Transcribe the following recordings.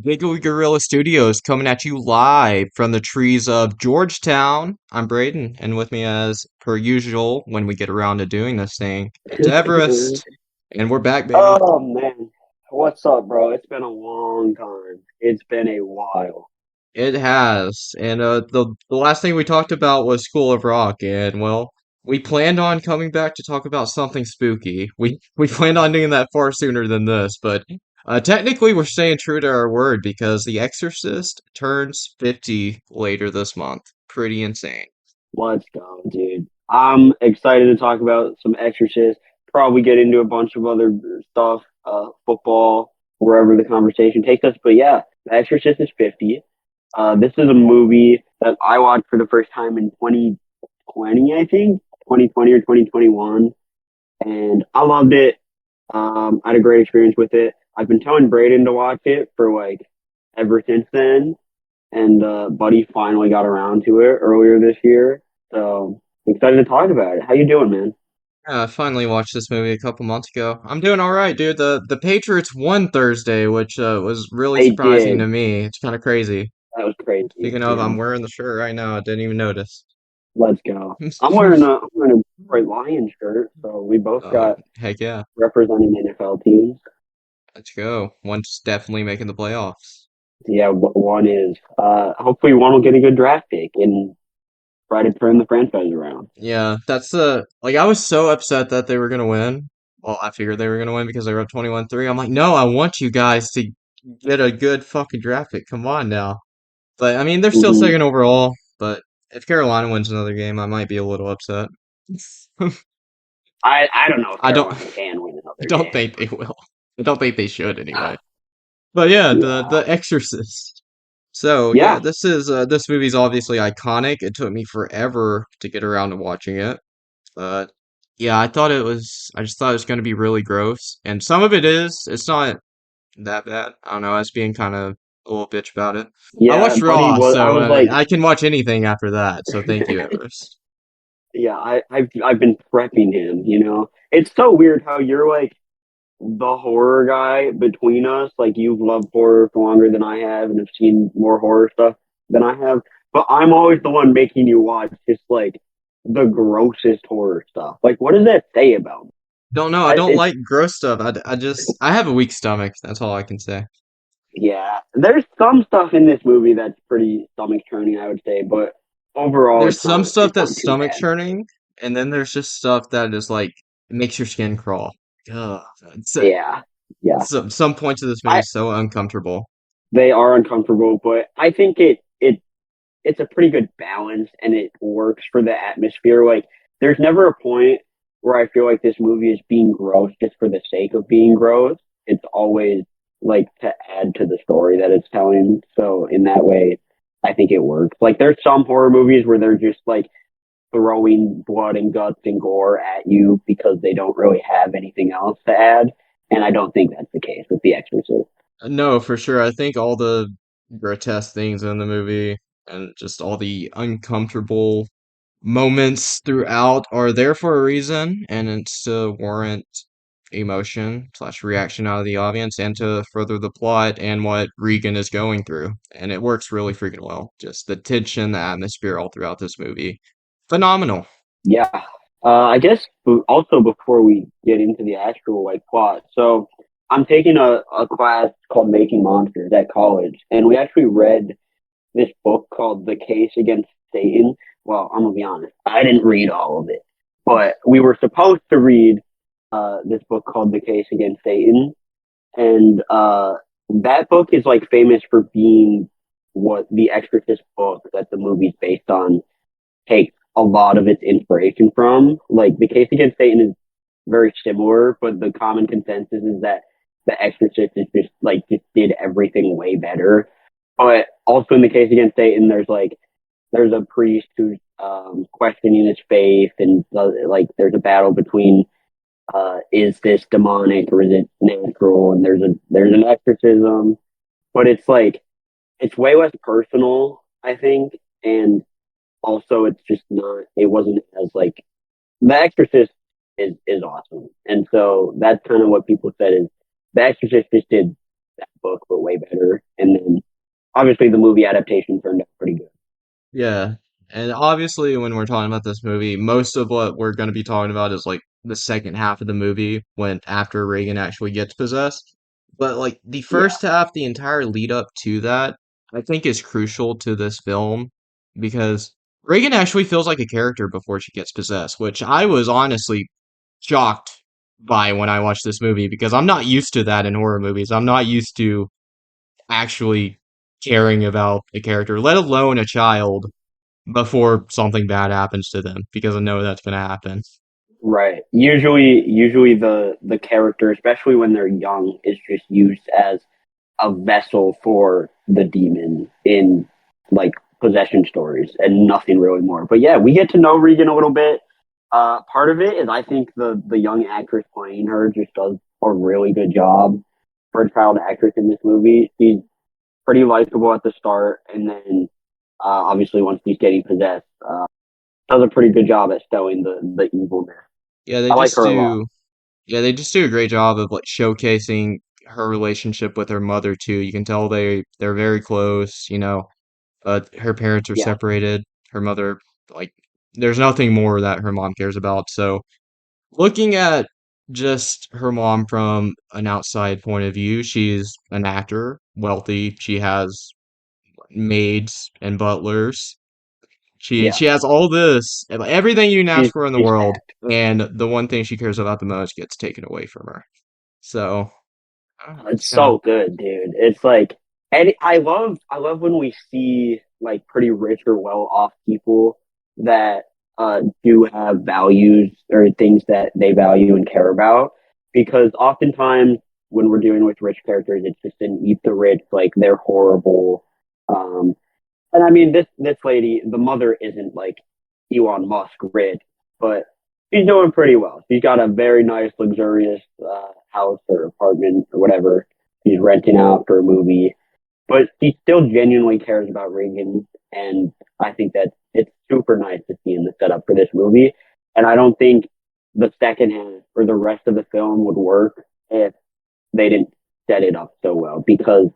Giggly Gorilla Studios coming at you live from the trees of Georgetown. I'm Braden, and with me, as per usual, when we get around to doing this thing, it's Everest, and we're back, baby. Oh man, what's up, bro? It's been a long time. It's been a while. It has, and the last thing we talked about was School of Rock, and well, we planned on coming back to talk about something spooky. We planned on doing that far sooner than this, but technically we're staying true to our word because The Exorcist turns 50 later this month. Pretty insane. Let's go, dude. I'm excited to talk about some Exorcist. Probably get into a bunch of other stuff, football, wherever the conversation takes us. But yeah, The Exorcist is 50. This is a movie that I watched for the first time in 2020, I think, 2020 or 2021, and I loved it. I had a great experience with it. I've been telling Braden to watch it for like ever since then, and Buddy finally got around to it earlier this year. So excited to talk about it. How you doing, man? I finally watched this movie a couple months ago. I'm doing all right, dude. The Patriots won Thursday, which was really I surprising to did. me. It's kind of crazy. That was crazy. Speaking of, I'm Yeah, wearing the shirt right now. I didn't even notice. let's go. I'm wearing a Detroit Lions shirt, so we both Oh, got heck yeah. representing NFL teams. Let's go. One's definitely making the playoffs. Yeah, one is. Hopefully, one will get a good draft pick and try to turn the franchise around. Yeah, that's like I was so upset that they were gonna win. Well, I figured they were gonna win because they were up 21-3. I'm like, no, I want you guys to get a good fucking draft pick. Come on now. But I mean, they're still hmm second overall. But if Carolina wins another game, I might be a little upset. I don't know if I don't Carolina can win I another don't game. think they will. I don't think they should anyway. But yeah, the Yeah, Exorcist. So yeah, yeah, this movie's obviously iconic. It took me forever to get around to watching it. But yeah, I just thought it was gonna be really gross. And some of it is. It's not that bad. I don't know, I was being kind of a little bitch about it. I yeah. watched Buddy Raw, was. I so was like, I can watch anything after that. So thank you, Everest. yeah. I've been prepping him. It's so weird how you're like the horror guy between us. Like you've loved horror for longer than I have, and have seen more horror stuff than I have. But I'm always the one making you watch just like the grossest horror stuff. Like, what does that say about me? Don't know. I don't It's like gross stuff. I have a weak stomach. That's all I can say. Yeah, there's some stuff in this movie that's pretty stomach churning, I would say, but overall, There's it's some not stuff it's that's not too stomach bad. churning, and then there's just stuff that is like it makes your skin crawl. Ugh. It's, Yeah, yeah. some points of this movie I is so uncomfortable. They are uncomfortable, but I think it's a pretty good balance and it works for the atmosphere. Like, there's never a point where I feel like this movie is being gross just for the sake of being gross. It's always like to add to the story that it's telling. So in that way, I think it works. Like, there's some horror movies where they're just like throwing blood and guts and gore at you because they don't really have anything else to add. And I don't think that's the case with The Exorcist. No, for sure. I think all the grotesque things in the movie and just all the uncomfortable moments throughout are there for a reason, and it's to warrant emotion slash reaction out of the audience and to further the plot and what Regan is going through. And it works really freaking well. Just the tension, the atmosphere all throughout this movie. Phenomenal. Yeah. I guess also before we get into the actual like plot, so I'm taking a class called Making Monsters at college, and we actually read this book called The Case Against Satan. Well, I'm gonna be honest, I didn't read all of it, but we were supposed to read this book called The Case Against Satan, and that book is like famous for being what the Exorcist book that the movie's based on takes a lot of its inspiration from. Like, The Case Against Satan is very similar, but the common consensus is that The Exorcist is just did everything way better. But also in The Case Against Satan, there's a priest who's questioning his faith, and like there's a battle between is this demonic or is it natural? And there's an exorcism, but it's like it's way less personal, I think, and also it's just not it wasn't as like The Exorcist is awesome. And so that's kind of what people said is The Exorcist just did that book, but way better. And then obviously the movie adaptation turned out pretty good. Yeah. And obviously, when we're talking about this movie, most of what we're going to be talking about is like the second half of the movie when after Reagan actually gets possessed. But like the Yeah, first half, the entire lead up to that, I think is crucial to this film because Reagan actually feels like a character before she gets possessed, which I was honestly shocked by when I watched this movie because I'm not used to that in horror movies. I'm not used to actually caring about a character, let alone a child before something bad happens to them because I know that's gonna happen. right. Usually the character, especially when they're young, is just used as a vessel for the demon in like possession stories and nothing really more. But yeah, we get to know Regan a little bit. Part of it is I think the young actress playing her just does a really good job for a child actress in this movie. She's pretty likable at the start, and then obviously once she's getting possessed, does a pretty good job at showing the evilness. Yeah, they I like just her a lot. do. Yeah, they just do a great job of like showcasing her relationship with her mother too. You can tell they're very close. Her parents are Yeah, separated. Her mother, like, there's nothing more that her mom cares about. So looking at just her mom from an outside point of view, she's an actor, wealthy. She has maids and butlers. She yeah, she has all this, everything you can ask for in the she's world, stacked. and the one thing she cares about the most gets taken away from her. So, It's it's kind of so good, dude. It's like, and I love when we see like pretty rich or well off people that do have values or things that they value and care about. Because oftentimes when we're dealing with rich characters, it's just an eat the rich, like they're horrible. Um, and I mean, this lady, the mother isn't like Elon Musk rich, but she's doing pretty well. She's got a very nice, luxurious house or apartment or whatever she's renting out for a movie. But she still genuinely cares about Reagan, and I think that it's super nice to see in the setup for this movie. And I don't think the second half or the rest of the film would work if they didn't set it up so well because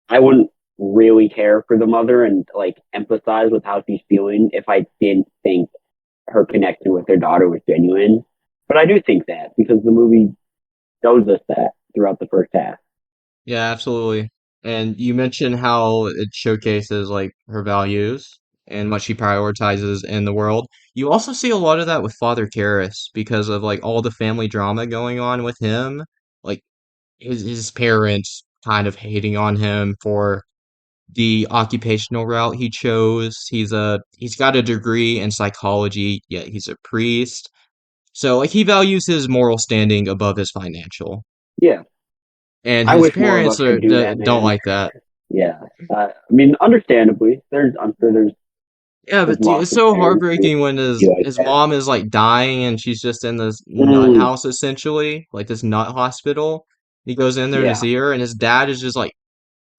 I wouldn't really care for the mother and like empathize with how she's feeling if I didn't think her connection with her daughter was genuine. But I do think that because the movie shows us that throughout the first half. Yeah, absolutely. And you mentioned how it showcases like her values and what she prioritizes in the world. You also see a lot of that with Father Karras because of like all the family drama going on with him, like his parents kind of hating on him for the occupational route he chose. He's got a degree in psychology, yet he's a priest. So like he values his moral standing above his financial. Yeah, And I his wish more of us parents could do that, don't man. like that. Yeah, I mean, understandably, I'm sure Yeah, there's but dude, lots it's of so parents who heartbreaking when would be like his that. mom is like dying and she's just in this nut Mm, house essentially, like this nut hospital. He goes in there to yeah, see her and his dad is just like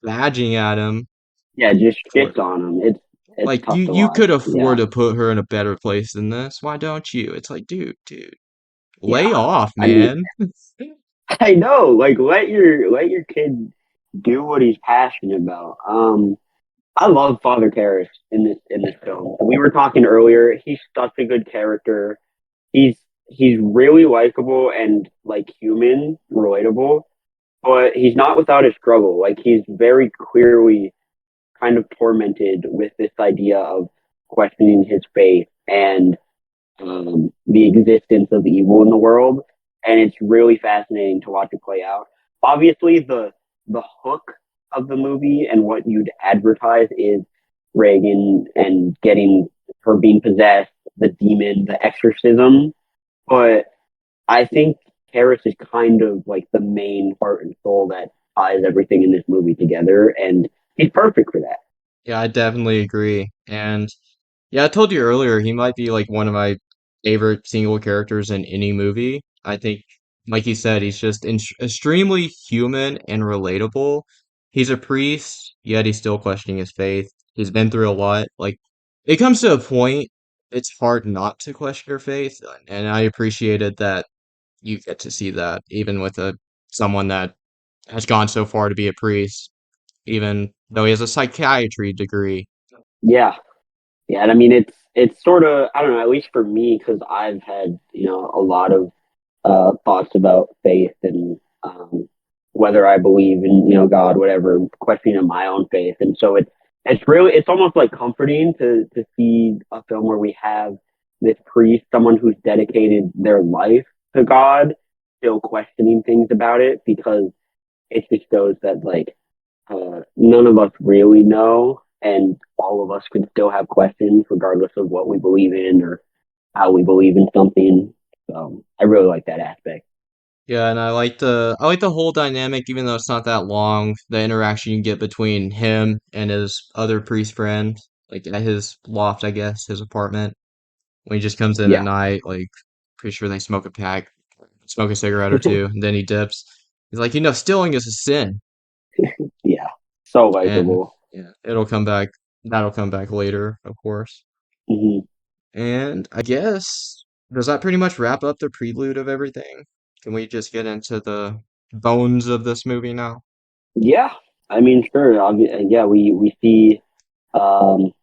badging at him yeah, just for shits on them. It's like tough to you watch. could afford Yeah, to put her in a better place than this. Why don't you? It's like, dude, lay yeah. off, I mean, man. I know. Like, let your kid do what he's passionate about. I love Father Karras in this film. We were talking earlier. He's such a good character. He's he's really likable and like human, relatable. But he's not without his struggle. Like he's very clearly kind of tormented with this idea of questioning his faith and the existence of evil in the world, and it's really fascinating to watch it play out. Obviously, the hook of the movie and what you'd advertise is Reagan and getting her being possessed, the demon, the exorcism. But I think Harris is kind of like the main heart and soul that ties everything in this movie together, and he's perfect for that. Yeah, I definitely agree. And yeah, I told you earlier, he might be like one of my favorite single characters in any movie. I think, like you said, he's just extremely human and relatable. He's a priest, yet he's still questioning his faith. He's been through a lot. Like, it comes to a point, it's hard not to question your faith, and I appreciated that you get to see that, even with a someone that has gone so far to be a priest, even though he has a psychiatry degree. Yeah, yeah, and I mean it's sort of I don't know, at least for me, because I've had a lot of thoughts about faith and whether I believe in God, whatever, questioning my own faith, and so it's almost like comforting to see a film where we have this priest, someone who's dedicated their life to God, still questioning things about it because it just shows that like none of us really know, and all of us can still have questions regardless of what we believe in or how we believe in something. So I really like that aspect. Yeah, and I like the whole dynamic, even though it's not that long. The interaction you get between him and his other priest friend, like at his loft, I guess, his apartment, when he just comes in at Yeah, night, like pretty sure they smoke a cigarette or two, and then he dips. He's like, stealing is a sin, yeah, so and likable. yeah, it'll come back. That'll come back later, of course. Hmm. And I guess, does that pretty much wrap up the prelude of everything? Can we just get into the bones of this movie now? Yeah, I mean, sure. Yeah, we see um,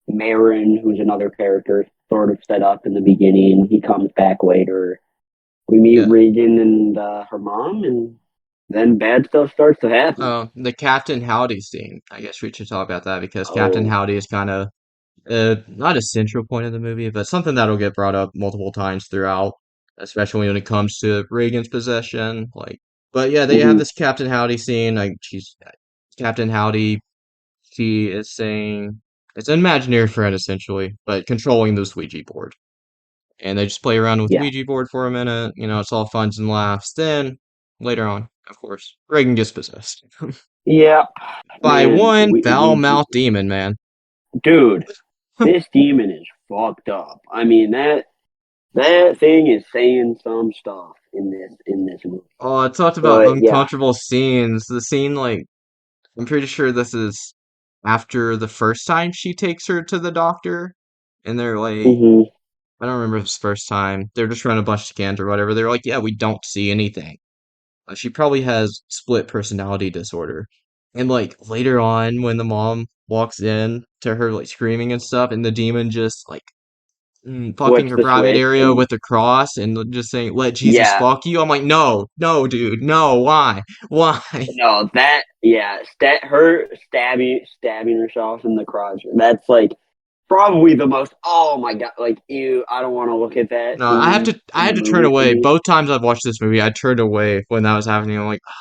Marin, who's another character, sort of set up in the beginning. He comes back later. We meet Yeah. Reagan and her mom, and then bad stuff starts to happen. Oh, the Captain Howdy scene. I guess we should talk about that because Captain Oh, Howdy is kind of not a central point of the movie, but something that'll get brought up multiple times throughout, especially when it comes to Reagan's possession. Like, but yeah, they have hmm this Captain Howdy scene. Like, she's Captain Howdy. She is saying it's an imaginary friend essentially, but controlling the Ouija board. And they just play around with the yeah, Ouija board for a minute. It's all fun and laughs. Then later on, of course, Reagan gets possessed yeah, by man. one We foul-mouthed demon, man. dude, this demon is fucked up. I mean that thing is saying some stuff in this movie. Oh, I talked about But yeah, uncomfortable scenes. The scene, like, I'm pretty sure this is after the first time she takes her to the doctor, and they're like, hmm I don't remember if it's the first time. They're just running a bunch of scans or whatever. They're like, yeah, we don't see anything. She probably has split personality disorder. And like later on, when the mom walks in to her like screaming and stuff, and the demon just like fucking flips her the private switch area and with the cross and just saying, "Let Jesus yeah, fuck you." I'm like, no, no, dude, no. Why? Why? no, that yeah, her stabbing herself in the crotch. That's like probably the most. Oh my god! Like ew, I don't want to look at that No, scene I in had the to turn movie for away. me. Both times I've watched this movie, I turned away when that was happening. I'm like, oh,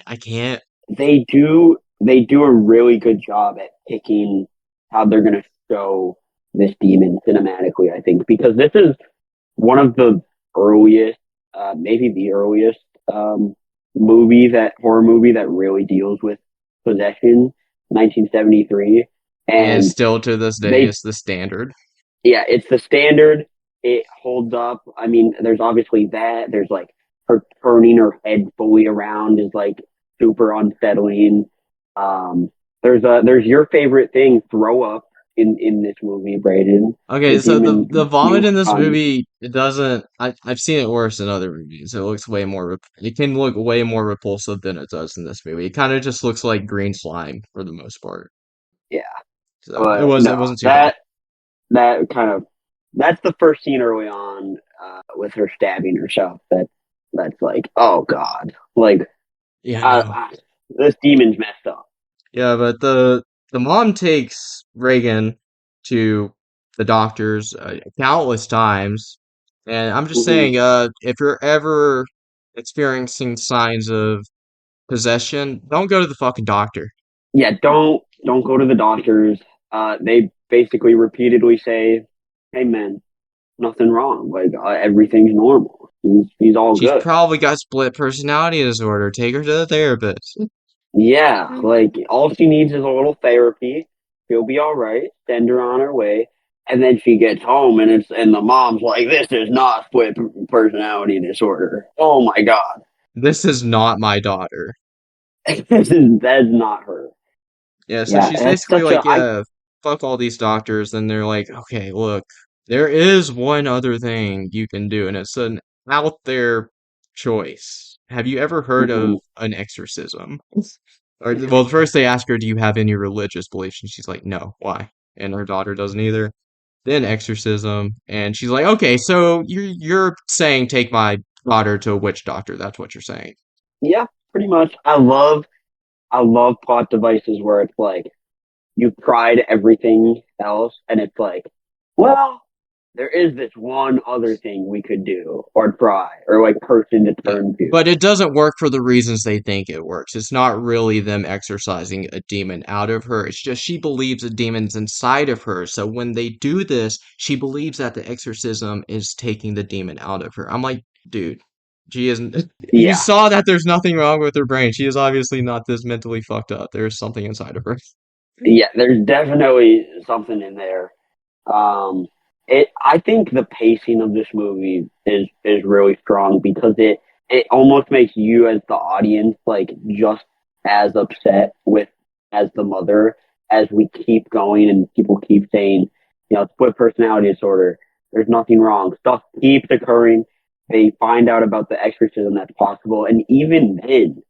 I can't. They do a really good job at picking how they're gonna show this demon cinematically. I think because this is one of the earliest, maybe the earliest horror movie that really deals with possession, 1973, And and still to this day, they it's the standard. yeah, it's the standard. It holds up. I mean, there's obviously that. There's like her turning her head fully around is like super unsettling. Um, there's your favorite thing, throw up in this movie, Braden. The Okay, so demon the vomit pukes in this on. movie, it doesn't. I've seen it worse in other movies. It looks way more. It can look way more repulsive than it does in this movie. It kind of just looks like green slime for the most part. Yeah, So but it no, wasn't too bad. that kind of that's the first scene early on with her stabbing herself. That's like, oh god, like Yeah, I, no. I, this demon's messed up. Yeah, but the mom takes Reagan to the doctors countless times, and I'm just Hmm. saying, if you're ever experiencing signs of possession, don't go to the fucking doctor. Yeah, don't go to the doctors. They basically repeatedly say, "Hey, man, nothing wrong. Like everything's normal. He's all She's good." probably got split personality disorder. Take her to the therapist. Yeah, like all she needs is a little therapy. She'll be all right. Send her on her way. And then she gets home and the mom's like, "This is not split personality disorder. Oh my god, This is not my daughter. that's not her." Yeah, so Yeah, she's that's basically such a like, yeah, fuck all these doctors. And they're like, okay, look, there is one other thing you can do, and it's an out there choice. have you ever heard of Hmm. an exorcism? Or well, first they ask her, "Do you have any religious beliefs?" And she's like, "No." Why? And her daughter doesn't either. Then exorcism, and she's like, "Okay, so you're saying take my daughter to a witch doctor? That's what you're saying?" Yeah, pretty much. I love plot devices where it's like you've tried everything else, and it's like, well, there is this one other thing we could do or try or like person to Yeah, turn to. but it doesn't work for the reasons they think it works. It's not really them exorcising a demon out of her. It's just she believes a demon's inside of her. So when they do this, she believes that the exorcism is taking the demon out of her. I'm like, dude, she isn't. You Yeah, saw that there's nothing wrong with her brain. She is obviously not this mentally fucked up. There's something inside of her. yeah. There's definitely something in there. Um, I think the pacing of this movie is really strong because it almost makes you as the audience like just as upset with as the mother as we keep going and people keep saying, split personality disorder. There's nothing wrong. Stuff keeps occurring. They find out about the exorcism that's possible, and even then,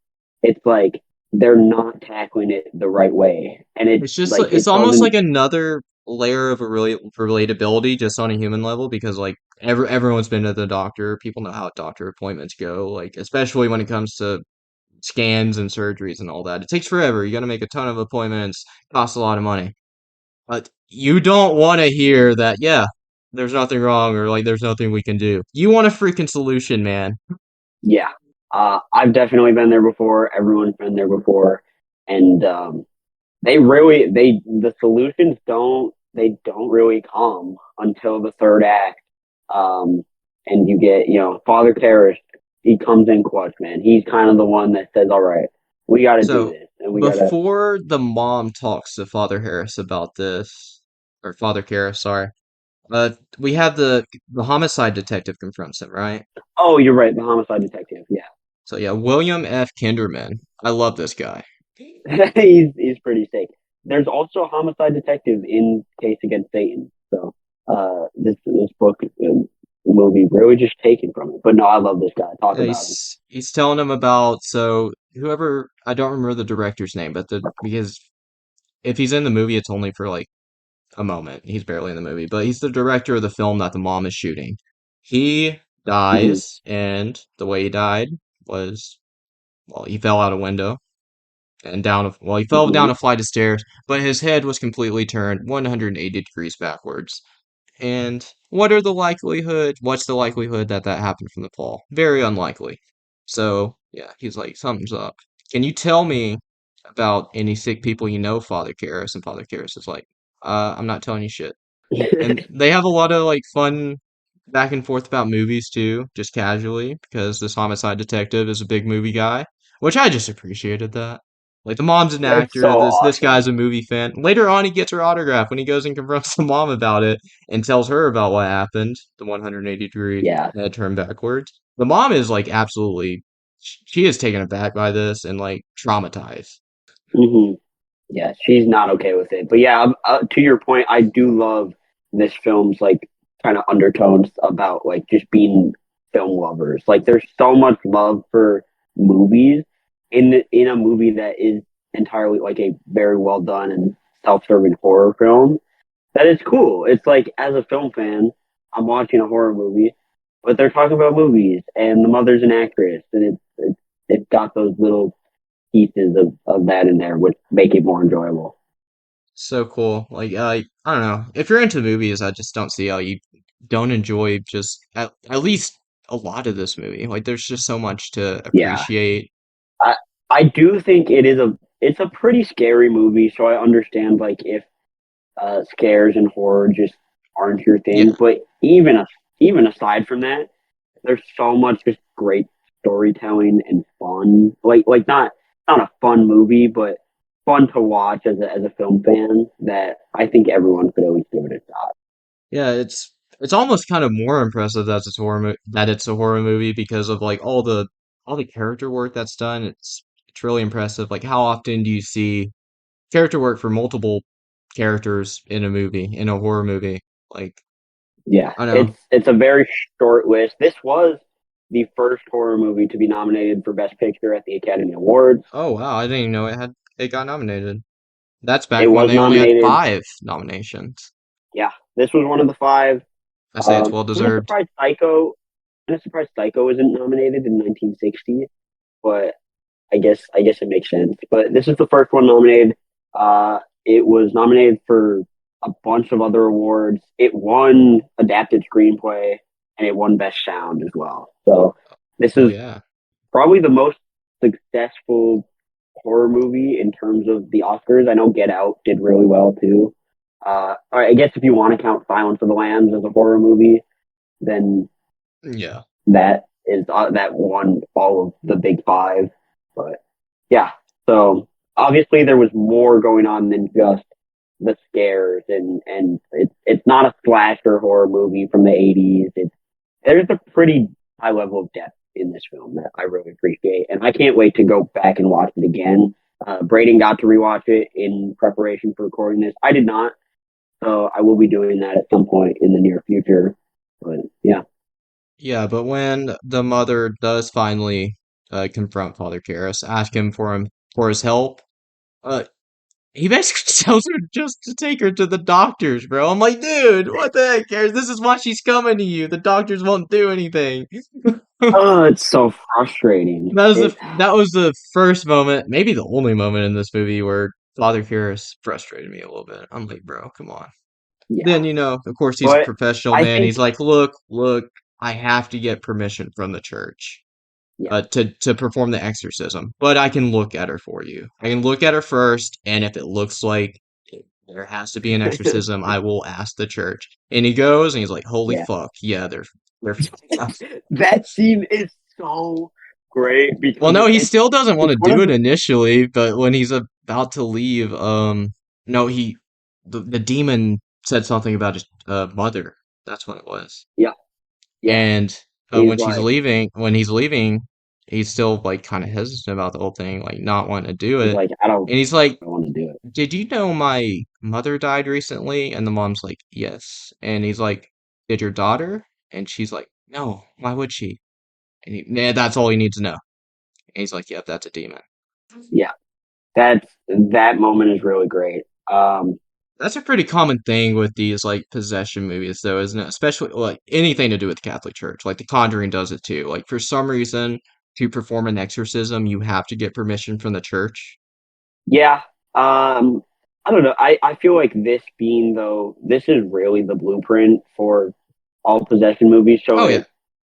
it's like they're not tackling it the right way, and It's just like it's it almost like doesn't. another layer of a really relatability just on a human level because like everyone's been to the doctor. People know how doctor appointments go, like especially when it comes to scans and surgeries and all that. It takes forever. You got to make a ton of appointments, costs a lot of money. But you don't want to hear that, yeah, there's nothing wrong or like there's nothing we can do. You want a freaking solution, man. Yeah. I've definitely been there before. Everyone's been there before. And the solutions don't really come until the third act. Um, and you get, Father Karras, he comes in clutch, man. He's kind of the one that says, all right, we got to do So this. And we got to, before the mom talks to Father Harris about this, or Father Karras, sorry, we have the homicide detective confronts him, right? oh, you're right. The homicide detective. Yeah. So yeah, William F. Kinderman. I love this guy. He's pretty sick. There's also a homicide detective in Case Against Satan. So this book movie really just taken from it. But no, I love this guy. Talk Yeah, about him. he's telling him about so whoever I don't remember the director's name, but the because if he's in the movie, it's only for like a moment. He's barely in the movie, but he's the director of the film that the mom is shooting. He Hmm. dies, and the way he died was well, he fell out a window and he fell down Hmm. a flight of stairs, but his head was completely turned 180 degrees backwards. And what's the likelihood that that happened from the fall? Very unlikely. So, yeah, he's like, something's up. Can you tell me about any sick people you know, Father Karras? And Father Karras is like, I'm not telling you shit. And they have a lot of like fun back and forth about movies too, just casually, because this homicide detective is a big movie guy, which I just appreciated that. Like the mom's an It's so actor, this guy's awesome. a movie fan. Later on, he gets her autograph when he goes and confronts the mom about it and tells her about what happened, the 180-degree Yeah. head turn backwards. The mom is like absolutely, she is taken aback by this and like traumatized. Hmm. Yeah, she's not okay with it. But yeah, to your point, I do love this film's like kind of undertones about like just being film lovers. Like, there's so much love for movies in a movie that is entirely like a very well done and self-serving horror film. That is cool. It's like as a film fan, I'm watching a horror movie, but they're talking about movies, and the mother's an actress, and it's got those little pieces of that in there, which make it more enjoyable. So cool. Like, I don't know. If you're into movies, I just don't see how you don't enjoy just at least a lot of this movie. Like, there's just so much to Yeah, appreciate. I I do think it's a pretty scary movie, so I understand like if scares and horror just aren't your thing. Yeah. But even aside from that, there's so much just great storytelling and fun. Like not a fun movie, but fun to watch as a film fan. That I think everyone could always give it a shot. Yeah, it's almost kind of more impressive that it's a horror movie because of like all the character work that's done. It's really impressive. Like, how often do you see character work for multiple characters in a movie, in a horror movie? Like, Yeah, I it's know. it's a very short list. This was the first horror movie to be nominated for Best Picture at the Academy Awards. Oh wow, I didn't even know it got nominated. That's It back when was they only had nominated. 5 nominations. Yeah, this was one of the five. I say it's well Kind of deserved. surprised Psycho. Kind of surprised Psycho isn't nominated in 1960, but I guess it makes sense. But this is the first one nominated. It was nominated for a bunch of other awards. It won adapted screenplay and it won best sound as well. So this Oh is yeah. probably the most successful horror movie in terms of the Oscars. I know Get Out did really well too. I guess if you want to count Silence of the Lambs as a horror movie, then Yeah. that won all of the big five. But yeah, so obviously there was more going on than just the scares, and it's not a slasher horror movie from the 80s. There's a pretty high level of depth in this film that I really appreciate, and I can't wait to go back and watch it again. Braden got to rewatch it in preparation for recording this. I did not, so I will be doing that at some point in the near future. But yeah, Yeah, but when the mother does finally confront Father Karras, ask him for his help, uh he basically tells her just to take her to the doctors, bro. I'm like, dude, what the heck, Karras? This is why she's coming to you. The doctors won't do anything. oh, it's so frustrating. That was the first moment, maybe the only moment in this movie where Father Karras frustrated me a little bit. I'm like, bro, come on. Yeah, Then, of course, he's a but professional I man. think He's like, look, I have to get permission from the church yeah. to perform the exorcism, but I can look at her for you. I can look at her first, and if it looks like there has to be an exorcism, I will ask the church. And he goes, and he's like, holy Yeah. fuck, yeah, they're. That scene is so great Well, because no, he still doesn't want it's to one do of it the initially, but when he's about to leave, no, the demon said something about his mother. That's what it was. yeah, yeah. And He's like when he's leaving, he's still like kind of hesitant about the whole thing, like not wanting to do he's it. like And he's like, I don't want to do it. "Did you know my mother died recently?" And the mom's like, "Yes." And he's like, "Did your daughter?" And she's like, "No. Why would she?" And nah, that's all he needs to know. And he's like, "Yep, that's a demon." Yeah, that moment is really great. That's a pretty common thing with these like possession movies, though, isn't it? Especially like anything to do with the Catholic Church. Like The Conjuring does it too. Like for some reason, to perform an exorcism, you have to get permission from the church. Yeah. I don't know. I feel like this being though, this is really the blueprint for all possession movies. So Oh yeah,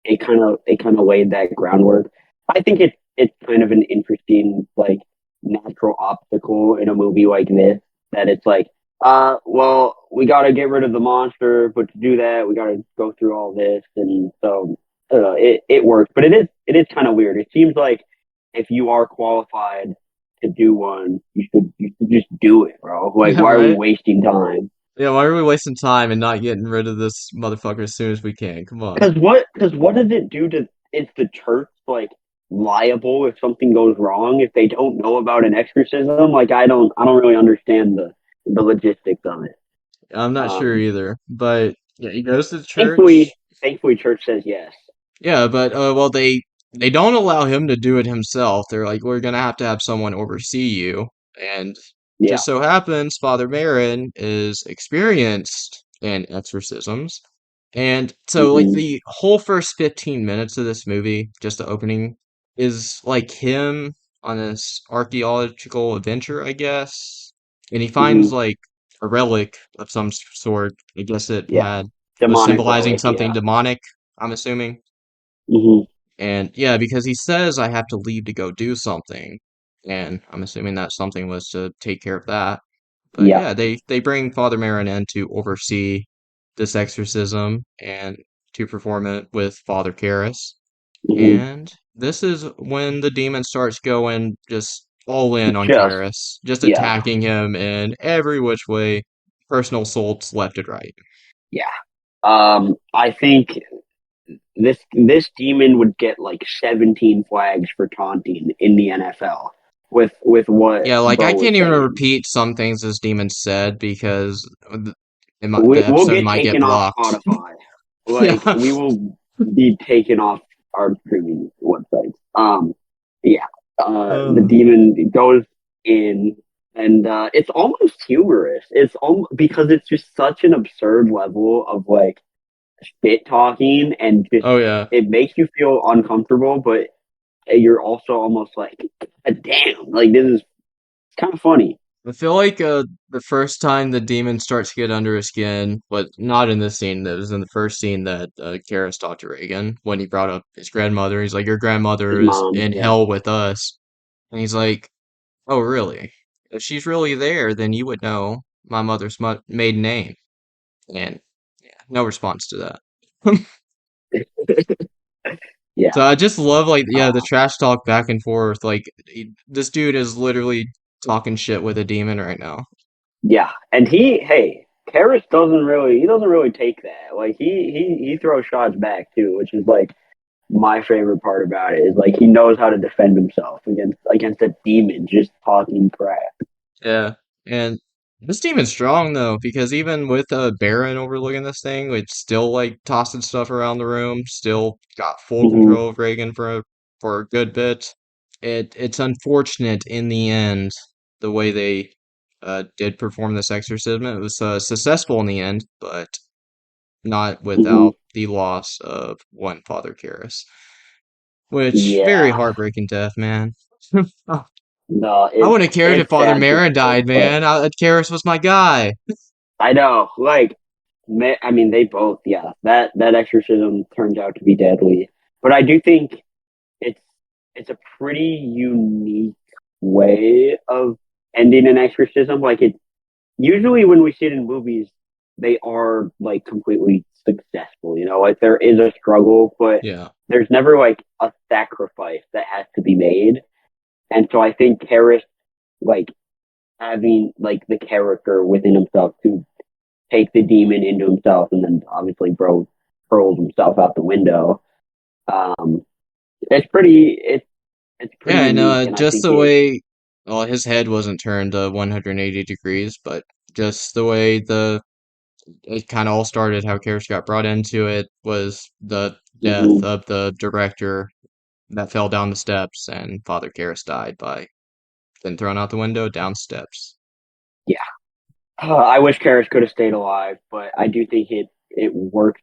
it kind of laid that groundwork. I think it's kind of an interesting like natural obstacle in a movie like this that it's like, well, we got to get rid of the monster, but to do that, we got to go through all this, and so I don't know. It works, but it is kind of weird. It seems like if you are qualified to do one, you should just do it, bro. Like, yeah, why are we right. wasting time? Yeah, why are we wasting time and not getting rid of this motherfucker as soon as we can? Come on. Because what does it do to is the church like liable if something goes wrong if they don't know about an exorcism? Like I don't really understand the logistics of it. I'm not sure Um, either, but yeah, he goes to the thankfully, church. thankfully, church says yes. Yeah, but well, they don't allow him to do it himself. They're like, we're gonna have to have someone oversee you, and Yeah. just so happens Father Marin is experienced in exorcisms, and so like Hmm. the whole first 15 minutes of this movie, just the opening, is like him on this archaeological adventure, I guess, and he finds Hmm. like a relic of some sort. I guess it Yeah. was Demonic symbolizing relic. something Yeah. demonic. I'm assuming. Hmm. And yeah, because he says I have to leave to go do something. And I'm assuming that something was to take care of that. But Yeah. yeah, they bring Father Marin in to oversee this exorcism and to perform it with Father Karras. Hmm. And this is when the demon starts going just all in on Just Karras, just yeah. attacking him in every which way, personal assaults left and right. Yeah. I think this demon would get like 17 flags for taunting in the NFL with what Yeah, like I Bo was can't even saying. repeat some things this demon said because We, the we'll episode get might get taken off blocked. Spotify. Like Yeah, we will be taken off our streaming websites. Yeah, the Uh, demon goes in, and it's almost humorous. It's almost because it's just such an absurd level of like spit talking, and just oh yeah. it makes you feel uncomfortable, but you're also almost like, "God damn, like this is kind of funny." I feel like the first time the demon starts to get under his skin, but not in this scene. That was in the first scene that Karras talked to Reagan when he brought up his grandmother. He's like, "Your grandmother His is mom, in yeah. hell with us," and he's like, "Oh, really? If she's really there, then you would know my mother's maiden name." And yeah, no response to that. Yeah. So I just love like yeah the Uh, trash talk back and forth. Like this dude is literally talking shit with a demon right now. yeah. And hey, Karras doesn't really take that. Like he throws shots back too, which is like my favorite part about it is like he knows how to defend himself against a demon just talking crap. Yeah, and this team is strong though because even with Baron overlooking this thing, it's still like tossing stuff around the room. Still got full Hmm. control of Reagan for a good bit. It's unfortunate in the end the way they did perform this exorcism. It was successful in the end, but not Hmm. without the loss of one Father Karras, which very Yeah. heartbreaking death, man. No, I wouldn't have cared if it's Father sad to Marin say, died, but man. Karras was my guy. I know, like, I mean, they both, yeah. That exorcism turns out to be deadly, but I do think it's it's a pretty unique way of ending an exorcism. Like it usually when we see it in movies, they are like completely successful. You know, like there is a struggle, but Yeah. there's never like a sacrifice that has to be made. And so I think Karras, like having like the character within himself to take the demon into himself, and then obviously bro hurls himself out the window. Um, it's pretty it's pretty Yeah, and unique, and I just think the it. way, well, his head wasn't turned 180 degrees, but just the way it kind of all started, how Karras got brought into it was the death Mhm. of the director that fell down the steps, and Father Karras died by getting thrown out the window down steps. Yeah, I wish Karras could have stayed alive, but I do think it works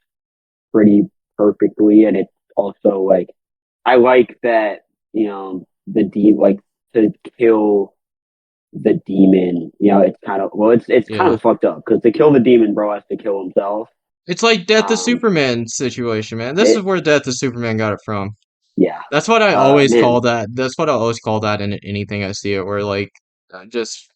pretty perfectly, and it's also like I like that the like to kill the demon. You know, it's kind of it's kind Yeah. of fucked up because to kill the demon, bro has to kill himself. It's like Death of Um, Superman situation, man. This is it where Death of Superman got it from. yeah, That's what I always man, call that. That's what I always call that in anything I see it, where like just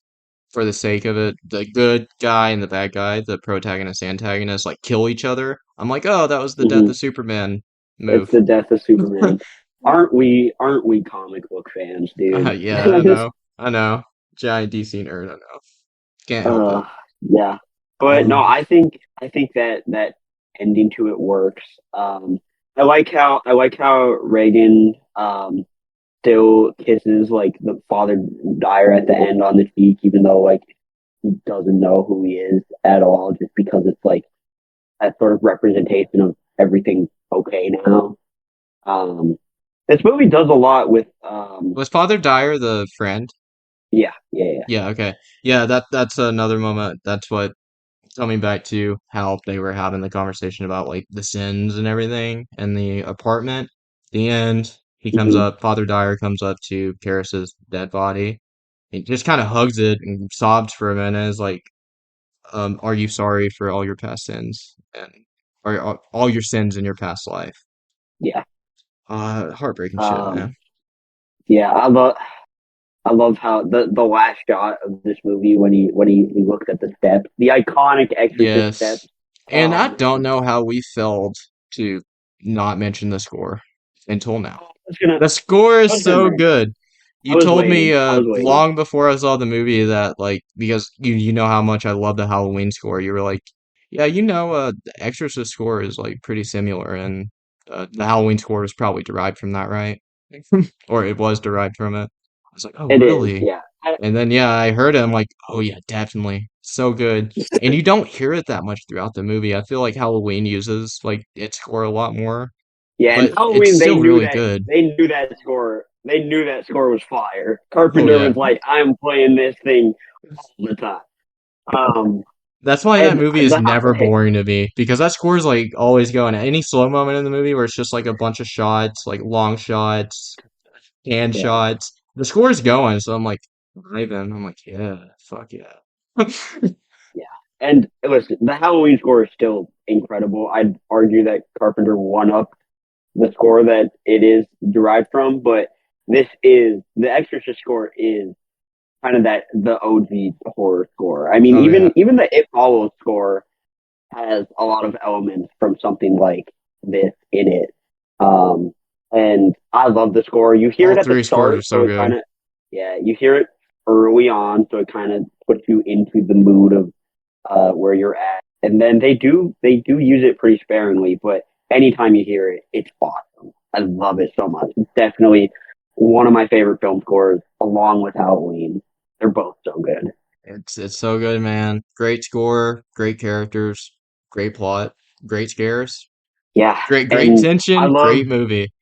for the sake of it, the good guy and the bad guy, the protagonist antagonist, like kill each other. I'm like, oh, that was the Death hmm, of Superman it's move. the death of Superman. Aren't we comic book fans, dude? Yeah, I know, I know. Giant DC nerd, I know. Can't help Uh, it. yeah, but no, Um, I think that ending to it works. I like how Reagan still kisses like the father Dyer at the end on the cheek, even though like he doesn't know who he is at all, just because it's like that sort of representation of everything okay now. Um, this movie does a lot with was Father Dyer the friend? yeah, yeah, yeah. Yeah, okay. Yeah, that's another moment. That's what coming back to how they were having the conversation about like the sins and everything in the apartment. The end, Hmm. Father Dyer comes up to Karras's dead body. He just kind of hugs it and sobs for a minute. Is like, are you sorry for all your past sins and or all your sins in your past life? Yeah. Heartbreaking shit, Um, man. yeah, I love how the last shot of this movie when he looked at the steps, the iconic Exorcist Yes. steps. And Oh I don't man, know how we failed to not mention the score until now. gonna The score I is was gonna so mention. good. You told me I was waiting. long before I saw the movie that like because you know how much I love the Halloween score. You were like, yeah, the Exorcist score is like pretty similar, and the Halloween score is probably derived from that, right? Or it was derived from it. I was like, oh, It is, really? yeah. And then yeah, I heard it. I'm like, oh yeah, definitely, so good. And you don't hear it that much throughout the movie. I feel like Halloween uses like its score a lot more. Yeah, and but it's Halloween still really good. they knew that score was fire. Oh Carpenter yeah. was like, I'm playing this thing all the time. Um That's why that and movie is never boring to me because that score is like always going. Any slow moment in the movie where it's just like a bunch of shots, like long shots, hand yeah, shots, the score is going. So I'm like, vibing. I'm like, yeah, fuck yeah. yeah. And listen, the Halloween score is still incredible. I'd argue that Carpenter won up the score that it is derived from, but the Exorcist score is kind of that the OG horror score. I mean, Oh yeah. even the It Follows score has a lot of elements from something like this in it. Um, and I love the score. You hear All it at the three scores are start, so so it good. kind of yeah, you hear it early on, so it kind of puts you into the mood of where you're at. And then they do use it pretty sparingly, but anytime you hear it, it's awesome. I love it so much. It's definitely one of my favorite film scores, along with Halloween. They're both so good. It's so good, man. Great score, great characters, great plot, great scares, Yeah, great and I tension, love great movie.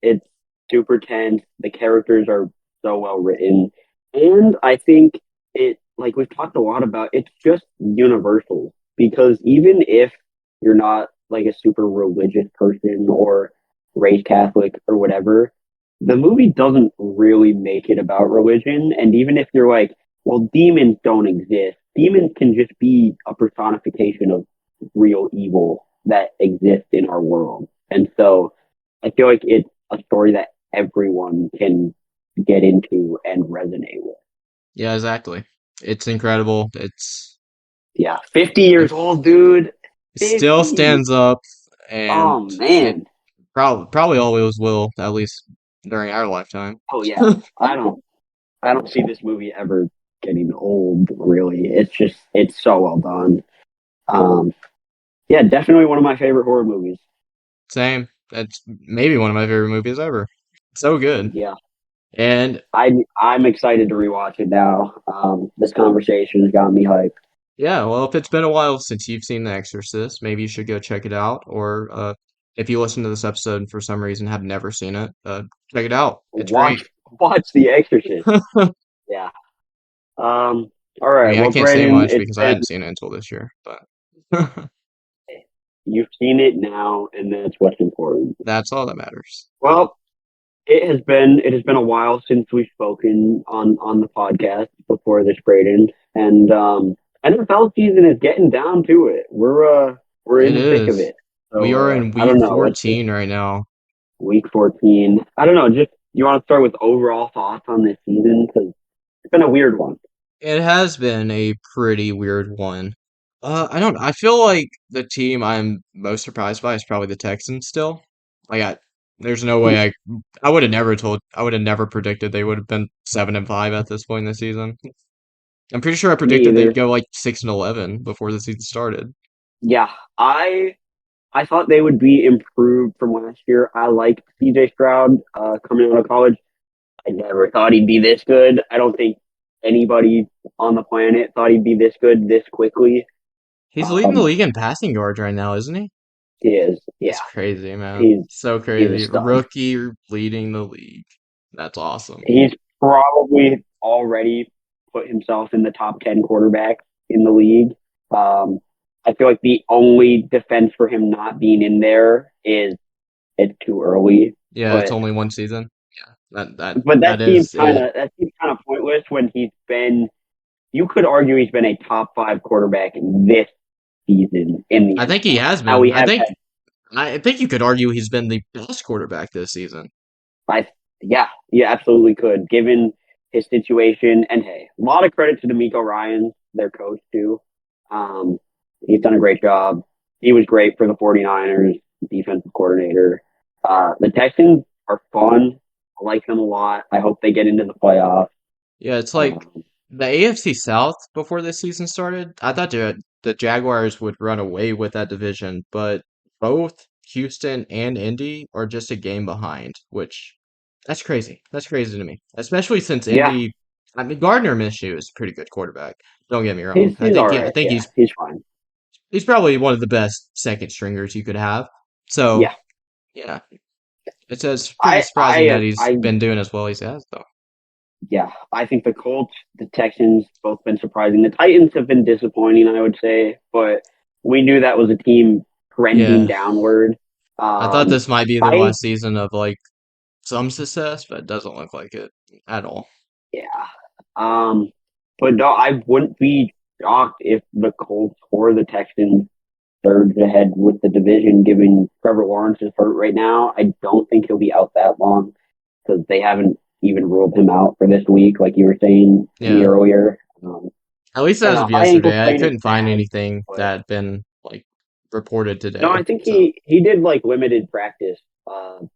it's super tense. The characters are so well written, and I think it like we've talked a lot about. It's just universal because even if you're not like a super religious person or raised Catholic or whatever, the movie doesn't really make it about religion. And even if you're like, well, demons don't exist. Demons can just be a personification of real evil that exists in our world. And so I feel like it's a story that everyone can get into and resonate with. Yeah, exactly. It's incredible. Yeah, 50 years If old, dude. it still 50. stands up, and Oh it man. probably always will, at least during our lifetime. Oh yeah. I don't see this movie ever getting old, really. It's so well done. Um yeah, definitely one of my favorite horror movies. Same. That's maybe one of my favorite movies ever. So good. Yeah. And I'm excited to rewatch it now. This conversation has got me hyped. yeah, well, if it's been a while since you've seen The Exorcist, maybe you should go check it out. Or if you listen to this episode and for some reason have never seen it, check it out. It's great. Watch The Exorcist. Yeah. All I right. mean, I Well, can't say Brandon, much it's because I been hadn't seen it until this year, but you've seen it now, and that's what's important. that's all that matters. Well, it has been a while since we've spoken on the podcast before this, Braden, and NFL season is getting down to it. We're It in the thick of is. it. We So are in I week don't know. Let's just 14 right now. week 14. I don't know. Just you want to start with overall thoughts on this season because it's been a weird one. It has been a pretty weird one. I feel like the team I'm most surprised by is probably the Texans still. Like there's no way I would have never predicted they would have been 7-5 at this point in the season. I'm pretty sure I Me predicted they'd either. go like 6-11 before the season started. Yeah, I thought they would be improved from last year. I like CJ Stroud coming out of college. I never thought he'd be this good. I don't think anybody on the planet thought he'd be this good this quickly. He's leading the Um, league in passing yards right now, isn't he? he is, That's yeah, crazy, man. he's So he's a crazy. stud. Rookie leading the league. That's awesome. He's probably already put himself in the top 10 quarterbacks in the league. Um, I feel like the only defense for him not being in there is it's too early. Yeah, it's But only one season. Yeah, but that is it. that seems kind of pointless when he's been. You could argue he's been a top five quarterback in this season in the I think he NFL. has Now been. we have had, I think you could argue he's been the best quarterback this season. I yeah, you absolutely could, given his situation. And hey, a lot of credit to D'Amico Ryan, their coach too. Um, he's done a great job. He was great for the 49ers defensive coordinator. The Texans are fun. I like them a lot. I hope they get into the playoffs. Yeah, it's like Um, the AFC South before this season started. I thought the Jaguars would run away with that division, but both Houston and Indy are just a game behind, which that's crazy. That's crazy to me, especially since yeah, Indy. I mean, Gardner Minshew is a pretty good quarterback. Don't get me wrong. he's all I right. think Yeah, he's fine. he's probably one of the best second stringers you could have. So Yeah, Yeah, it says pretty I surprising that I he's I been doing as well as he has, though. yeah, I think the Colts, the Texans, both been surprising. The Titans have been disappointing, I would say, but we knew that was a team trending Yeah, downward. I thought Um, this might be their I last season of like some success, but it doesn't look like it at all. yeah, um, but no, I wouldn't be shocked if the Colts or the Texans surge ahead with the division, given Trevor Lawrence is hurt right now. I don't think he'll be out that long because they haven't even ruled him out for this week, like you were saying to me Yeah, earlier. at least And as a of high ankle yesterday, I sprain is couldn't find bad, anything but that had been like reported no, today. I think So, he did like limited practice on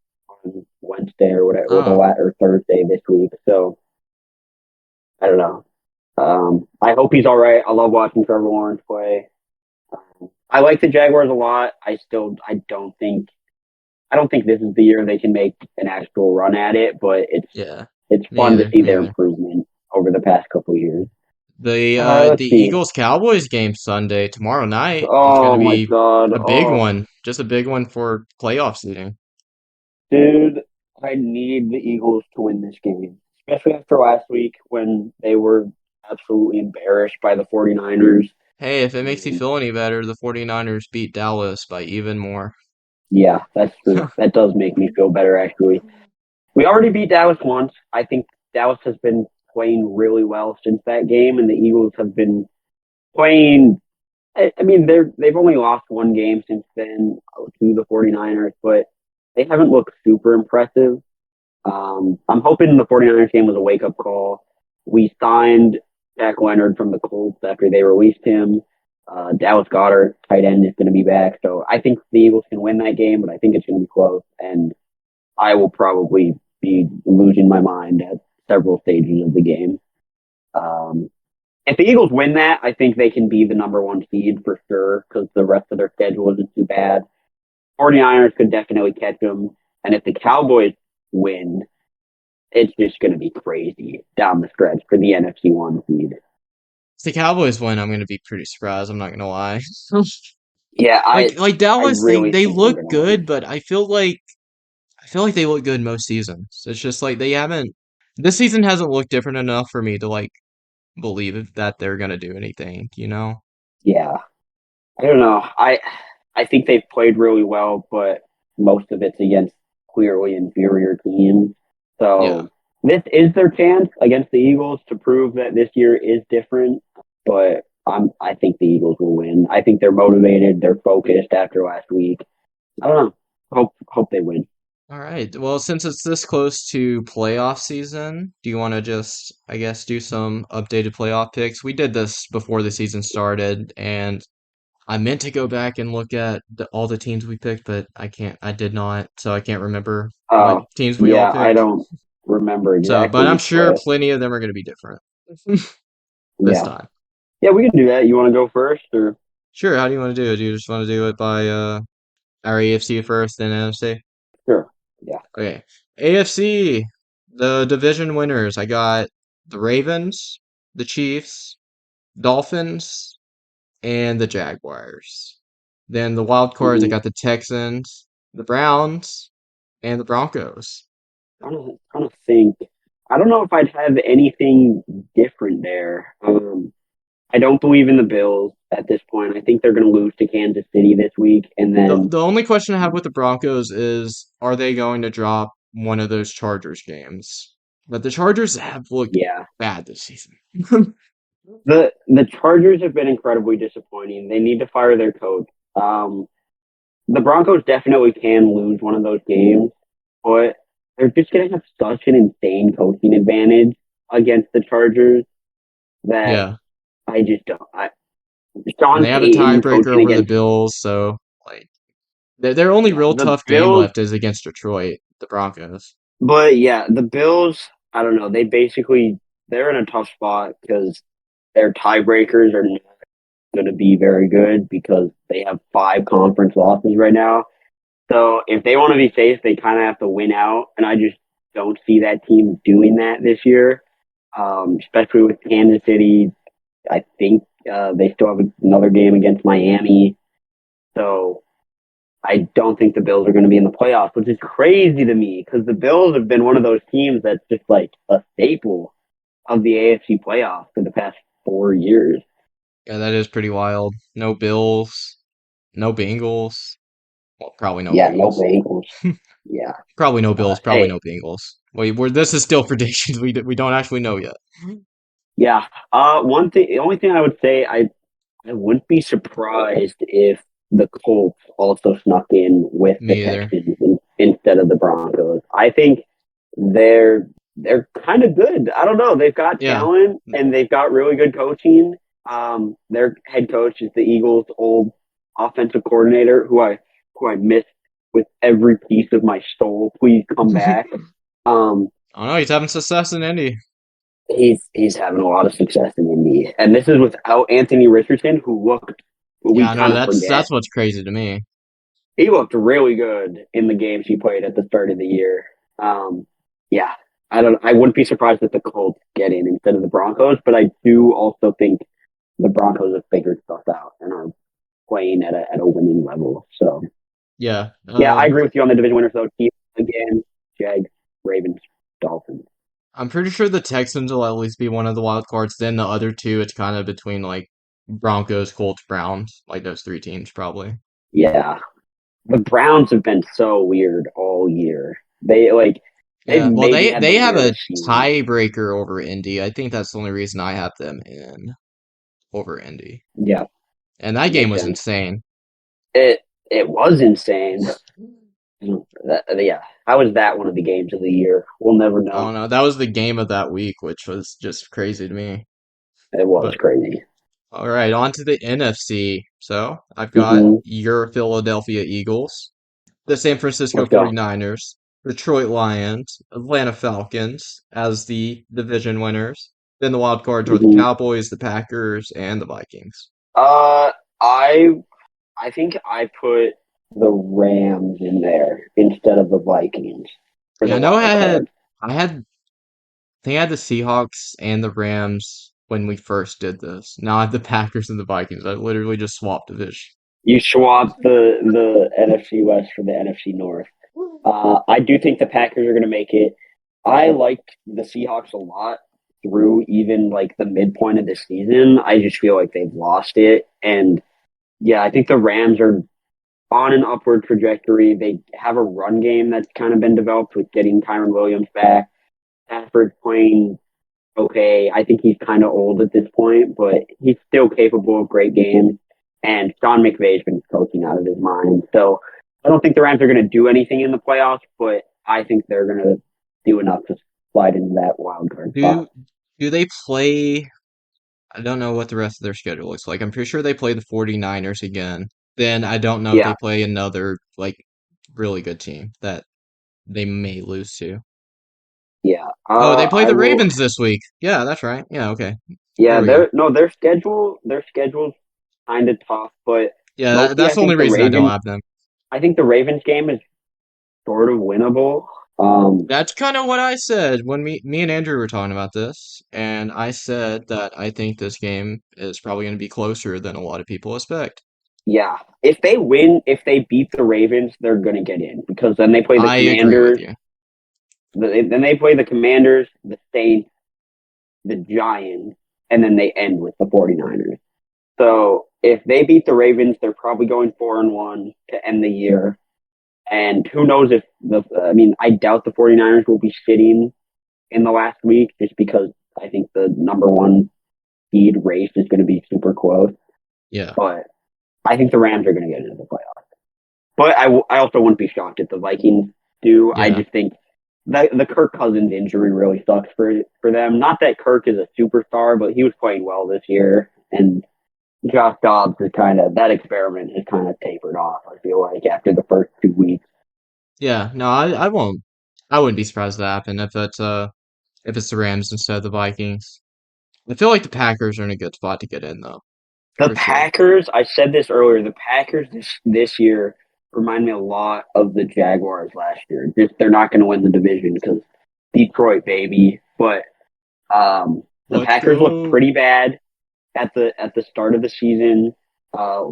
Wednesday or whatever, or oh or Thursday this week. So I don't know. I hope he's all right. I love watching Trevor Lawrence play. I like the Jaguars a lot. I don't think this is the year they can make an actual run at it, but yeah, it's me fun to either, see me their either. improvement over the past couple of years. The Let's see. Eagles Cowboys game Sunday tomorrow night is going to Oh my be god. a big Oh, one, just a big one for playoff seeding. dude, I need the Eagles to win this game, especially after last week when they were absolutely embarrassed by the 49ers. Hey, if it makes you Um, feel any better, the 49ers beat Dallas by even more. yeah, that's true. That does make me feel better, actually. We already beat Dallas once. I think Dallas has been playing really well since that game, and the Eagles have been playing. I mean, they've only lost one game since then to the 49ers, but they haven't looked super impressive. I'm hoping the 49ers game was a wake up call. We signed Jack Leonard from the Colts after they released him. Dallas Goddard, tight end, is going to be back. So I think the Eagles can win that game, but I think it's going to be close. And I will probably be losing my mind at several stages of the game. Um, if the Eagles win that, I think they can be the number one seed for sure because the rest of their schedule isn't too bad. 49ers could definitely catch them. And if the Cowboys win, it's just going to be crazy down the stretch for the NFC 1 seed. If the Cowboys win, I'm going to be pretty surprised. I'm not going to lie. Yeah, Like I Dallas, really they think they're look going to win. good, but I feel like they look good most seasons. It's just like they haven't. This season hasn't looked different enough for me to like believe that they're gonna do anything. You know? Yeah, I don't know. I think they've played really well, but most of it's against clearly inferior teams. Yeah. So this is their chance against the Eagles to prove that this year is different. But I think the Eagles will win. I think they're motivated. They're focused after last week. I don't know. Hope they win. All right. Well, since it's this close to playoff season, do you want to just, I guess, do some updated playoff picks? We did this before the season started, and I meant to go back and look at all the teams we picked, but I can't. I did not, so I can't remember what Oh, teams we all yeah, I picked. don't remember So, but exactly I'm which sure play. plenty of them are going to be different this Yeah. time. Yeah, we can do that. You want to go first or Sure. How do you want to do it? Do you just want to do it by our AFC first, then NFC? sure? Yeah. Okay. AFC, the division winners. I got the Ravens, the Chiefs, Dolphins, and the Jaguars. Then the wild cards, I Hmm. got the Texans, the Browns, and the Broncos. Trying to think. I don't know if I'd have anything different there. I don't believe in the Bills at this point. I think they're going to lose to Kansas City this week, and then The only question I have with the Broncos is, are they going to drop one of those Chargers games? But the Chargers have looked yeah, bad this season. the Chargers have been incredibly disappointing. They need to fire their coach. Um, the Broncos definitely can lose one of those games, but they're just going to have such an insane coaching advantage against the Chargers that Yeah. I just don't. And Sean they have a Payton tiebreaker coaching over the against Bills, so like their only yeah real the tough game Bills, left is against Detroit, the Broncos. but yeah the Bills. I don't know. They're in a tough spot because their tiebreakers are not going to be very good because they have five conference losses right now. So if they want to be safe, they kind of have to win out, and I just don't see that team doing that this year. Especially with Kansas City, I think they still have another game against Miami. So I don't think the Bills are going to be in the playoffs, which is crazy to me because the Bills have been one of those teams that's just like a staple of the AFC playoffs for the past 4 years. Yeah, that is pretty wild. No Bills, no Bengals. Well, probably no Yeah, no Bengals. Bengals. Yeah. Probably no Bills. Probably Hey, no Bengals. Wait, this is still predictions. We don't actually know yet. yeah. One thing, the only thing I would say, I wouldn't be surprised if the Colts also snuck in with the Me either. Texans instead of the Broncos. I think they're they're kind of good. I don't know. They've got Yeah. talent and they've got really good coaching. Their head coach is the Eagles' old offensive coordinator, who I miss with every piece of my soul. Please come back. Um, I don't know. He's having success in Indy. he's having a lot of success in Indy, and this is without Anthony Richardson, who we Yeah, no, kind of that's forget. what's crazy to me. He looked really good in the games he played at the start of the year. Um, yeah, I wouldn't be surprised if the Colts get in instead of the Broncos, but I do also think the Broncos have figured stuff out and are playing at a winning level. So Yeah. yeah, I agree with you on the division winners though. Chiefs again, Jags, Ravens, Dolphins. I'm pretty sure the Texans will at least be one of the wild cards. Then the other two, it's kind of between like Broncos, Colts, Browns, like those three teams probably. Yeah, the Browns have been so weird all year. They've Yeah. Well, maybe had the they have a weirdest season. tiebreaker over Indy. I think that's the only reason I have them in over Indy. Yeah, And that game makes was sense. insane. It it was insane. Yeah, how was that one of the games of the year? We'll never I don't know. know. That was the game of that week, which was just crazy to me. It was But crazy. all right, on to the NFC. So I've got Hmm. your Philadelphia Eagles, the San Francisco Let's go. 49ers, Detroit Lions, Atlanta Falcons as the division winners. Then the wild cards are the Hmm. Cowboys, the Packers, and the Vikings. Uh, I I think I put the Rams in there instead of the Vikings for Yeah, the I know wild card. I think I had the Seahawks and the Rams when we first did this. Now I have the Packers and the Vikings. I literally just swapped division. You swapped the NFC West for the NFC North. I do think the Packers are going to make it. I like the Seahawks a lot through even like the midpoint of the season. I just feel like they've lost it, and yeah, I think the Rams are on an upward trajectory. They have a run game that's kind of been developed with getting Tyron Williams back. Stafford playing okay. I think he's kind of old at this point, but he's still capable of great games. And Sean McVay's been coaching out of his mind. So I don't think the Rams are going to do anything in the playoffs, but I think they're going to do enough to slide into that wild card spot. Do do they play I don't know what the rest of their schedule looks like. I'm pretty sure they play the 49ers again. Then I don't know if Yeah, they play another like really good team that they may lose to. yeah. Oh, they play I the will. Ravens this week. Yeah, that's right. Yeah, okay. There Yeah, we go. their schedule's kind of tough, but Yeah, Loki, that's the only reason I don't have them. I think the Ravens game is sort of winnable. Um, That's kind of what I said when me and Andrew were talking about this, and I said that I think this game is probably going to be closer than a lot of people expect. yeah, if they win, if they beat the Ravens, they're gonna get in because then they play the I agree with Commanders. you. Then they play the Commanders, the Saints, the Giants, and then they end with the 49ers. So if they beat the Ravens, they're probably going 4-1 to end the year. And who knows if I mean, I doubt the 49ers will be sitting in the last week just because I think the number one seed race is going to be super close. Yeah, But I think the Rams are going to get into the playoffs. But I also wouldn't be shocked if the Vikings do. I yeah. just think the Kirk Cousins injury really sucks for them. Not that Kirk is a superstar, but he was playing well this year, and Josh Dobbs is kind of that experiment has kind of tapered off. I feel like after the first 2 weeks. Yeah, no, I won't. I wouldn't be surprised if that happened if it's the Rams instead of the Vikings. I feel like the Packers are in a good spot to get in though, The for sure. Packers, I said this earlier. The Packers this year remind me a lot of the Jaguars last year. Just they're not going to win the division because Detroit, baby. But the Let's Packers looked go. pretty bad at the start of the season,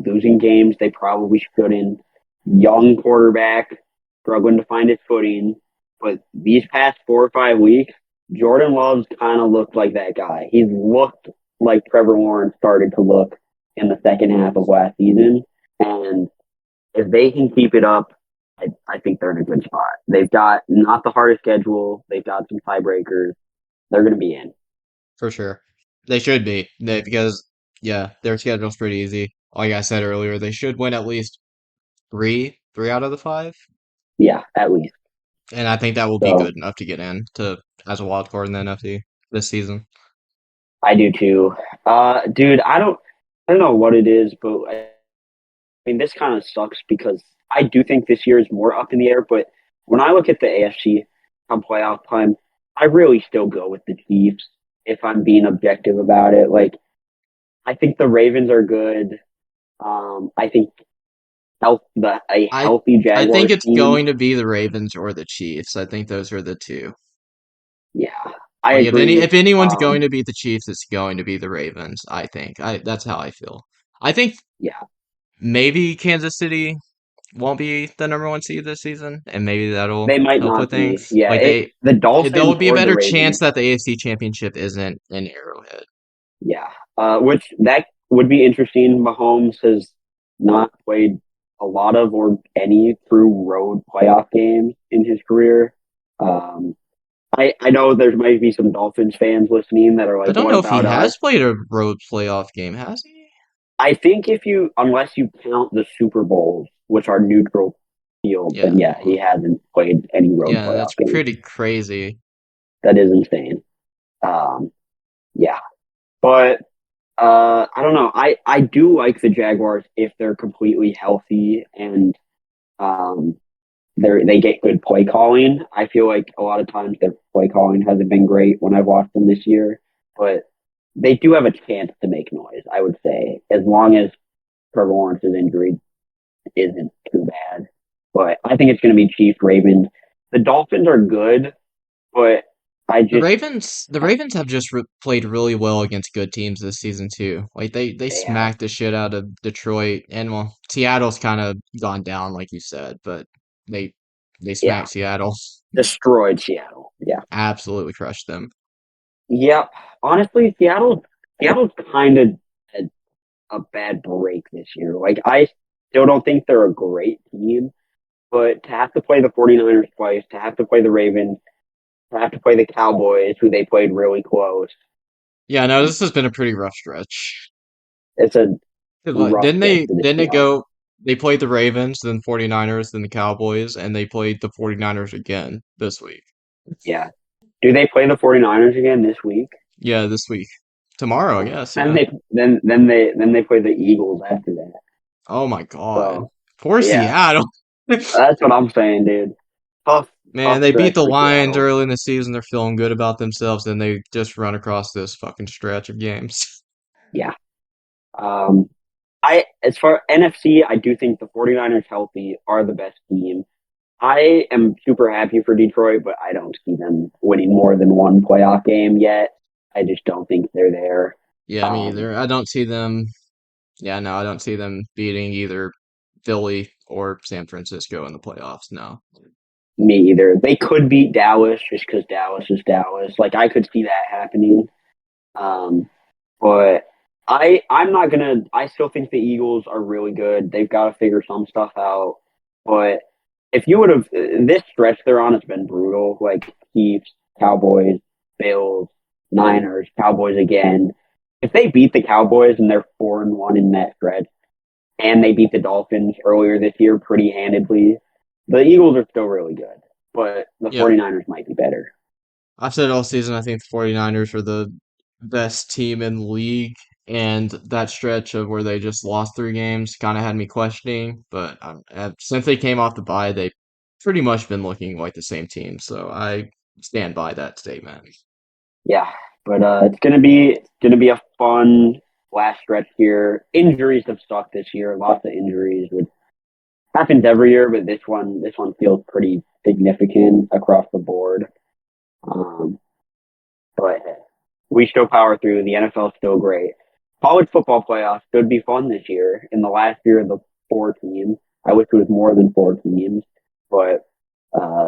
losing games they probably shouldn't. young quarterback, struggling to find his footing. But these past 4 or 5 weeks, Jordan Love's kind of looked like that guy. He's looked like Trevor Lawrence started to look in the second half of last season. And if they can keep it up, I think they're in a good spot. They've got not the hardest schedule. They've got some tiebreakers. They're going to be in. for sure. They should be. Because yeah, their schedule's pretty easy. Like I said earlier, they should win at least three out of the five. Yeah, at least. And I think that will be So good enough to get in to as a wild card in the NFC this season. I do too. Dude, I don't know what it is, but I mean, this kind of sucks because I do think this year is more up in the air. But when I look at the AFC come playoff time, I really still go with the Chiefs if I'm being objective about it. Like, I think the Ravens are good. I think a I healthy I think Jaguars it's team. going to be the Ravens or the Chiefs. I think those are the two. Yeah, I Like agree. if anyone's going to beat the Chiefs, it's going to be the Ravens, I think. That's how I feel. I think Yeah, maybe Kansas City won't be the number one seed this season, and maybe that'll they might help with not be. things. Yeah, Like the there Dolphins would be a or the better chance Ravens. that the AFC Championship isn't in Arrowhead. Yeah, which that would be interesting. Mahomes has not played a lot of or any true road playoff games in his career. Um, I know there might be some Dolphins fans listening that are I like, don't "What know if he about us?" has played a road playoff game, has he? I think if you, unless you count the Super Bowls, which are neutral field, then Yeah. yeah, he hasn't played any road Yeah, playoff that's games. pretty crazy. That is insane. Um, yeah, but I don't know. I do like the Jaguars if they're completely healthy and um, they get good play calling. I feel like a lot of times their play calling hasn't been great when I've watched them this year, but they do have a chance to make noise. I would say as long as Trevor Lawrence's injury isn't too bad. But I think it's going to be Chiefs Ravens. The Dolphins are good, but I just The Ravens have just played really well against good teams this season too. Like they they have smacked the shit out of Detroit, and well, Seattle's kind of gone down, like you said, but they they yeah smacked Seattle, destroyed Seattle. Yeah. absolutely crushed them. Yep. Honestly, Seattle's kind of had a bad break this year. Like I still don't think they're a great team, but to have to play the 49ers twice, to have to play the Ravens, to have to play the Cowboys, who they played really close, Yeah, no, this has been a pretty rough stretch. it's a 'Cause, like, rough stretch for the didn't it Seahawks. go they played the Ravens, then 49ers, then the Cowboys, and they played the 49ers again this week. Yeah. Do they play the 49ers again this week? Yeah, this week. Tomorrow, I guess, And yeah. they play the Eagles after that. Oh my God. So Poor yeah, Seattle. that's what I'm saying, dude. Tough, Man, tough they beat stretch the for Lions Seattle. early in the season. They're feeling good about themselves, and they just run across this fucking stretch of games. Yeah. Um, I as far NFC, I do think the 49ers healthy are the best team. I am super happy for Detroit, but I don't see them winning more than one playoff game yet. I just don't think they're there. Yeah, me Um, either. I don't see them. Yeah, no, I don't see them beating either Philly or San Francisco in the playoffs. No. Me either. They could beat Dallas just because Dallas is Dallas. Like I could see that happening. Um, but I'm not gonna. I still think the Eagles are really good. They've got to figure some stuff out. But if you would have this stretch they're on has been brutal. Like Chiefs, Cowboys, Bills, Niners, Cowboys again. If they beat the Cowboys and they're 4-1 in that stretch, and they beat the Dolphins earlier this year pretty handedly, the Eagles are still really good. But the Yep. 49ers might be better. I've said all season I think the 49ers are the best team in the league, and that stretch of where they just lost three games kind of had me questioning, but since they came off the bye, they've pretty much been looking like the same team, so I stand by that statement. Yeah, but it's gonna be a fun last stretch here. Injuries have sucked this year. Lots of injuries, which happens every year, but this one feels pretty significant across the board. Um, but we still power through. The NFL is still great. College football playoffs should be fun this year. In the last year of the four teams, I wish it was more than 4 teams, but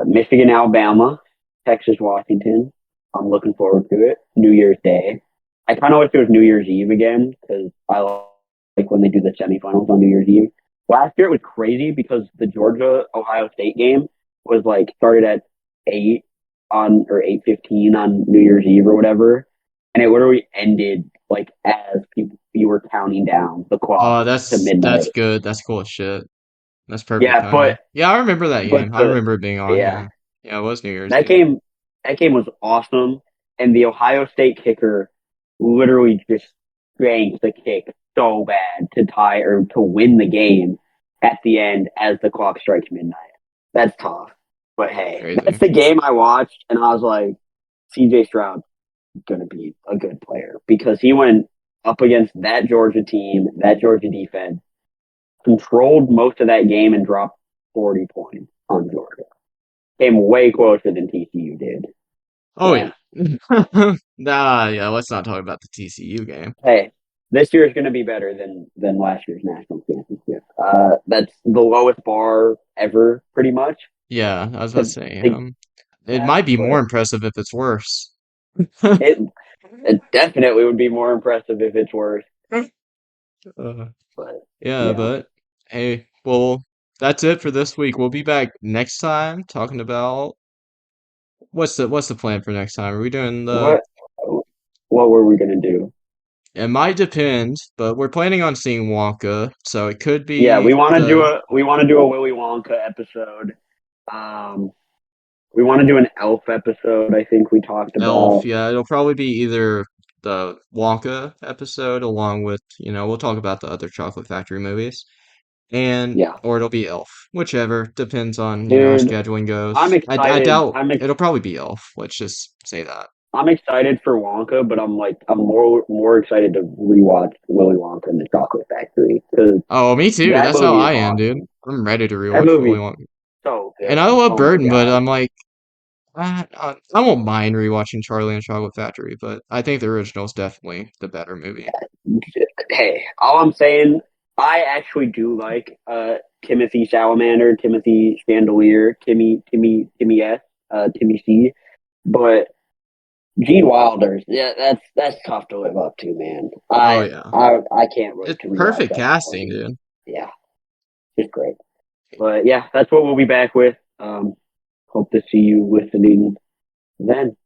Michigan, Alabama, Texas, Washington. I'm looking forward to it. New Year's Day. I kind of wish it was New Year's Eve again because I like when they do the semifinals on New Year's Eve. Last year it was crazy because the Georgia Ohio State game was like started at 8 on or 8:15 on New Year's Eve or whatever, and it literally ended like as people you were counting down the clock Oh, to that's midnight. good. That's cool as shit. That's perfect Yeah, timing. Yeah, I remember that but game. I the remember it being on. yeah Yeah, yeah, it was New Year's that Eve. game that game was awesome, and the Ohio State kicker literally just spanked the kick so bad to tie or to win the game at the end as the clock strikes midnight. That's tough, but hey, that's Crazy. the game I watched, and I was like, C.J. Stroud going to be a good player because he went up against that Georgia team, that Georgia defense, controlled most of that game and dropped 40 points on Georgia. Came way closer than TCU did. Oh yeah. So, Nah, yeah. Let's not talk about the TCU game. hey, this year is going to be better than last year's national championship. That's the lowest bar ever, pretty much. Yeah, I was about to To, say. to, It yeah, might be more but impressive if it's worse. it it definitely would be more impressive if it's worse. Uh, But yeah, yeah, but hey, well, that's it for this week. We'll be back next time talking about what's the plan for next time? Are we doing the? what what were we going to do? It might depend, but we're planning on seeing Wonka, so it could Yeah, be the we want to do a Willy Wonka episode. Um, we want to do an Elf episode. I think we talked Elf. about. Yeah, it'll probably be either the Wonka episode along with, we'll talk about the other Chocolate Factory movies. And Yeah, or it'll be Elf, whichever depends on how dude, scheduling I'm goes. I excited. doubt it'll probably be Elf. Let's just say that. I'm excited for Wonka, but I'm more excited to rewatch Willy Wonka and the Chocolate Factory because Oh, me too. that That's how movie is I am, dude. awesome. I'm ready to That rewatch Willy movie's Wonka. so And I good. love Oh my Burton, but god. I'm like, I won't mind rewatching Charlie and Chocolate Factory, but I think the original is definitely the better movie. Hey, all I'm saying, I actually do like Timothy Salamander, Timothy Chandelier, Timmy S, Timmy C, but Gene Wilder's yeah, that's tough to live up to, man. Oh yeah, I can't wait it's to rewatch perfect that casting, movie. dude. Yeah, it's great. But yeah, that's what we'll be back with. Hope to see you listening then.